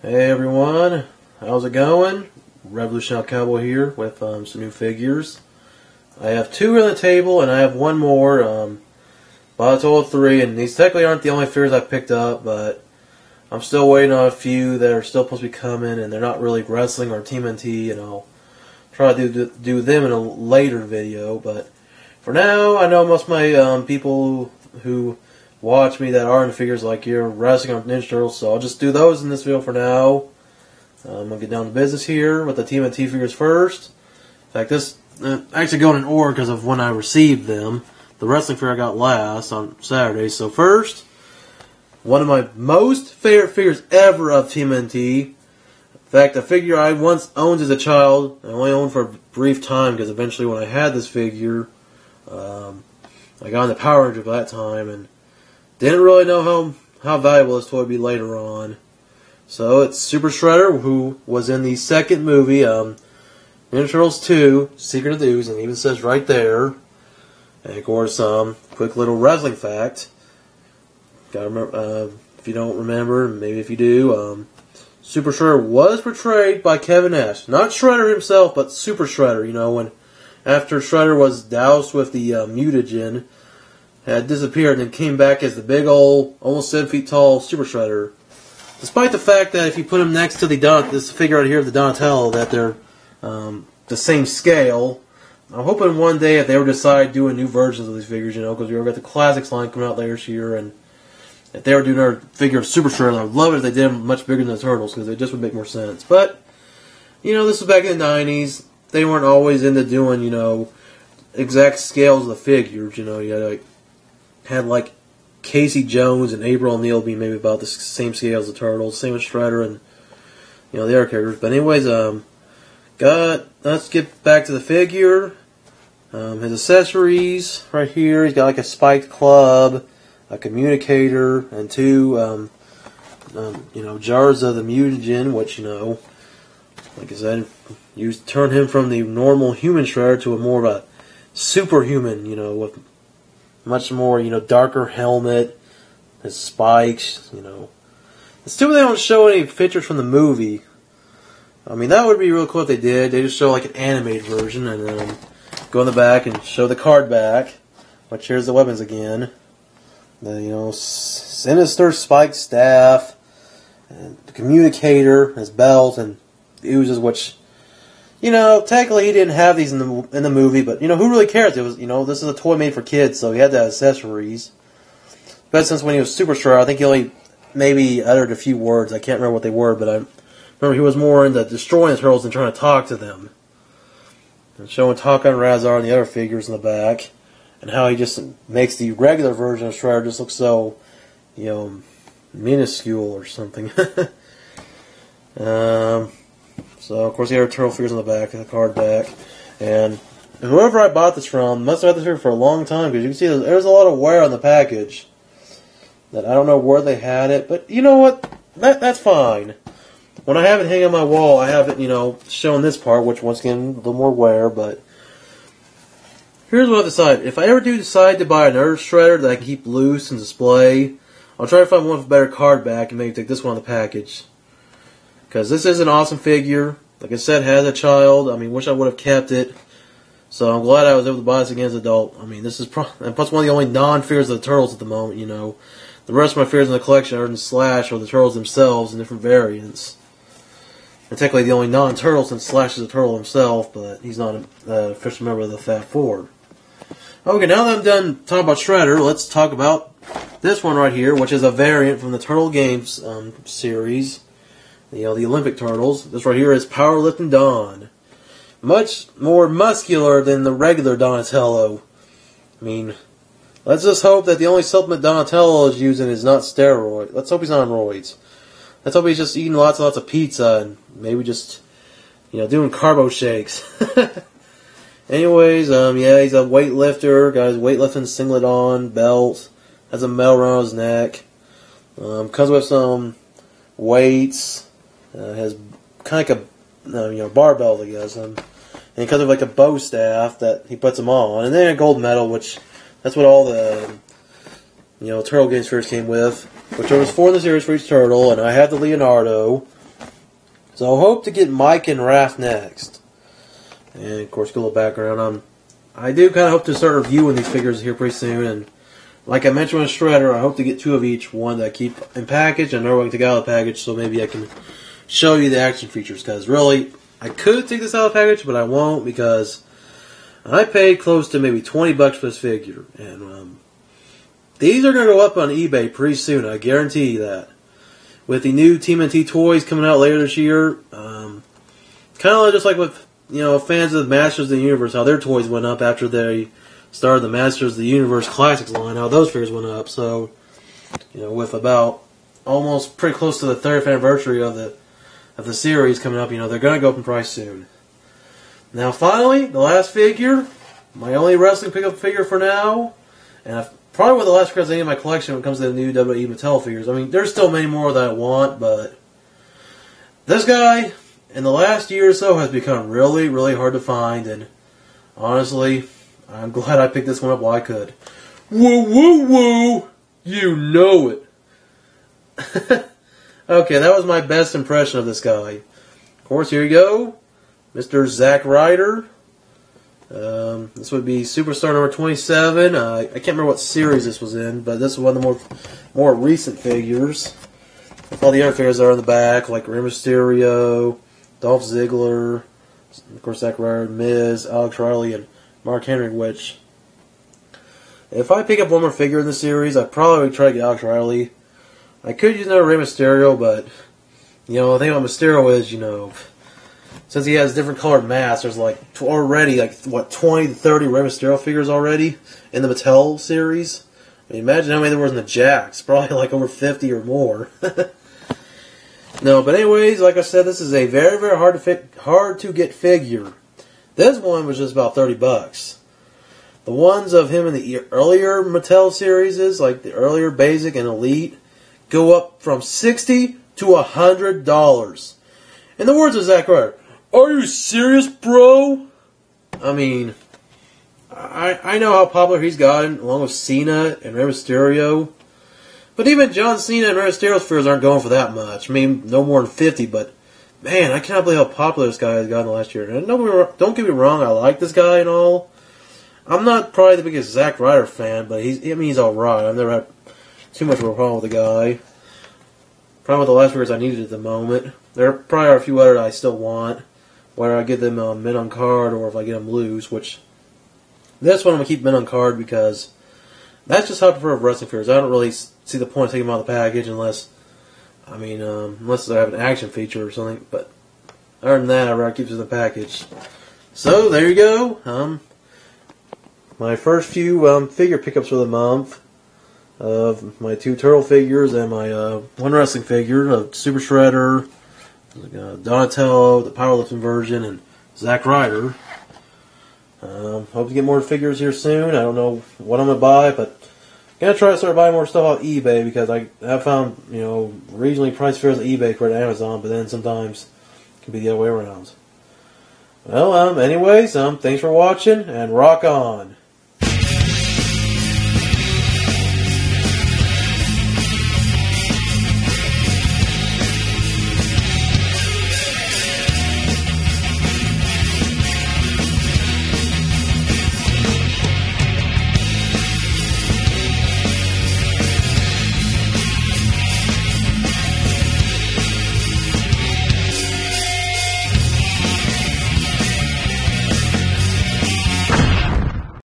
Hey everyone, how's it going? Revolutionary Cowboy here with some new figures. I have two on the table and I have one more, bought a total of three, and these technically aren't the only figures I picked up, but I'm still waiting on a few that are still supposed to be coming, and they're not really wrestling or TMNT, and I'll try to do them in a later video. But for now, I know most of my people who watch me that are in figures like you're wrestling on Ninja Turtles, so I'll just do those in this video for now. I'm going to get down to business here with the TMNT figures first. In fact, this actually going in order because of when I received them. The wrestling figure I got last on Saturday. So first, one of my most favorite figures ever of TMNT. In fact, a figure I once owned as a child. I only owned for a brief time because eventually when I had this figure, I got into Power Rangers by that time and didn't really know how valuable this toy would be later on. So it's Super Shredder, who was in the second movie, Ninja Turtles 2, Secret of the Ooze, and it even says right there. And of course, quick little wrestling fact. Gotta remember, if you don't remember, maybe if you do, Super Shredder was portrayed by Kevin Nash. Not Shredder himself, but Super Shredder. You know, when after Shredder was doused with the mutagen, had disappeared and came back as the big old, almost 7 feet tall Super Shredder. Despite the fact that if you put him next to this figure right here of the Donatello, that they're the same scale. I'm hoping one day if they ever decide doing new versions of these figures, you know, because we've got the Classics line coming out later this year, and if they ever do another figure of Super Shredder, I would love it if they did him much bigger than the Turtles, because it just would make more sense. But, you know, this was back in the 90s. They weren't always into doing, you know, exact scales of the figures, you know. You had like Casey Jones and April O'Neil being maybe about the same scale as the Turtles, same with Shredder and, you know, the other characters. But anyways, let's get back to the figure. His accessories right here. He's got like a spiked club, a communicator, and two, you know, jars of the mutagen, which, you know, like I said, you turn him from the normal human Shredder to a more of a superhuman, you know, with much more, you know, darker helmet, his spikes, you know. It's too bad they don't show any pictures from the movie. I mean, that would be real cool if they did. They just show like an animated version and then go in the back and show the card back. Which here's the weapons again. The, you know, Sinister spiked staff, and the communicator, his belt, and the oozes, which, you know, technically he didn't have these in the movie, but, you know, who really cares? It was, you know, this is a toy made for kids, so he had to have accessories. But since when he was Super Shredder, I think he only maybe uttered a few words. I can't remember what they were, but I remember he was more into destroying the Turtles than trying to talk to them. And showing Taka and Razar and the other figures in the back, and how he just makes the regular version of Shredder just look so, you know, minuscule or something. So, of course, you have turtle figures on the back, and the card back. And whoever I bought this from must have had this figure for a long time, because you can see there's a lot of wear on the package. That I don't know where they had it, but you know what? That's fine. When I have it hanging on my wall, I have it, you know, showing this part, which, once again, a little more wear, but here's what I've decided. If I ever do decide to buy another Shredder that I can keep loose and display, I'll try to find one with a better card back and maybe take this one on the package. Because this is an awesome figure. Like I said, has a child. I mean, wish I would have kept it. So I'm glad I was able to buy this again as an adult. I mean, this is and plus one of the only non-figures of the Turtles at the moment, you know. The rest of my figures in the collection are in Slash or the Turtles themselves in different variants. And technically the only non-Turtle since Slash is a Turtle himself, but he's not an official member of the Fab Four. Okay, now that I'm done talking about Shredder, let's talk about this one right here, which is a variant from the Turtle Games series. You know, the Olympic Turtles. This right here is Powerlifting Don. Much more muscular than the regular Donatello. I mean, let's just hope that the only supplement Donatello is using is not steroid. Let's hope he's not on roids. Let's hope he's just eating lots and lots of pizza and maybe just, doing carbo shakes. Anyways, yeah, he's a weightlifter. Got his weightlifting singlet on, belt, has a medal around his neck. Comes with some weights. Has kind of like a, barbell, I guess. And it comes with like a bow staff that he puts them on. And then a gold medal, which that's what all the, turtle games first came with. Which there was 4 in the series for each turtle, and I have the Leonardo. So I hope to get Mike and Raph next. And of course, get a little background. I do kind of hope to start reviewing these figures here pretty soon. And like I mentioned with Shredder, I hope to get 2 of each. One that I keep in package, and another one to take out of the package, so maybe I can show you the action features. Because really, I could take this out of the package, but I won't because I paid close to maybe $20 for this figure. And these are going to go up on eBay pretty soon, I guarantee you that. With the new TMNT toys coming out later this year, kind of just like with, fans of the Masters of the Universe, how their toys went up after they started the Masters of the Universe Classics line, how those figures went up. So, with about almost pretty close to the 30th anniversary of the series coming up, they're going to go up in price soon. Now, finally, the last figure, my only wrestling pickup figure for now, and probably one of the last figures I need in my collection when it comes to the new WWE Mattel figures. I mean, there's still many more that I want, but this guy, in the last year or so, has become really, really hard to find, and honestly, I'm glad I picked this one up while I could. Woo, woo, woo! You know it! Okay, that was my best impression of this guy. Of course, here you go. Mr. Zack Ryder. This would be Superstar number 27. I can't remember what series this was in, but this is one of the more recent figures. All the other figures are in the back, like Rey Mysterio, Dolph Ziggler, of course Zack Ryder, Miz, Alex Riley, and Mark Henry. Which, if I pick up one more figure in the series, I'd probably try to get Alex Riley. I could use another Rey Mysterio, but the thing about Mysterio is, since he has different colored masks, there's already 20 to 30 Rey Mysterio figures already in the Mattel series. I mean, imagine how many there was in the Jakks. Probably over 50 or more. No, but anyways, like I said, this is a very, very hard to get figure. This one was just about $30. The ones of him in the earlier Mattel series, like the earlier Basic and Elite, go up from $60 to $100. In the words of Zack Ryder, are you serious, bro? I mean, I know how popular he's gotten, along with Cena and Rey Mysterio. But even John Cena and Rey Mysterio's figures aren't going for that much. I mean, no more than 50, but man, I cannot believe how popular this guy has gotten last year. And don't get me wrong, I like this guy and all. I'm not probably the biggest Zack Ryder fan, but he's alright. I've never had too much of a problem with the guy. Probably with the last figures I needed at the moment. There probably are a few other that I still want. Whether I get them mint on card or if I get them loose, which this one I'm going to keep mint on card because that's just how I prefer wrestling figures. I don't really see the point of taking them out of the package unless I have an action feature or something. But other than that, I'd rather keep it in the package. So, there you go. My first few figure pickups for the month of my 2 turtle figures and my 1 wrestling figure of Super Shredder, Donatello, the powerlifting version, and Zack Ryder. Hope to get more figures here soon. I don't know what I'm going to buy, but I'm going to try to start buying more stuff off eBay because I have found, regionally priced figures on eBay compared to Amazon, but then sometimes it can be the other way around. Well, anyways, thanks for watching, and rock on!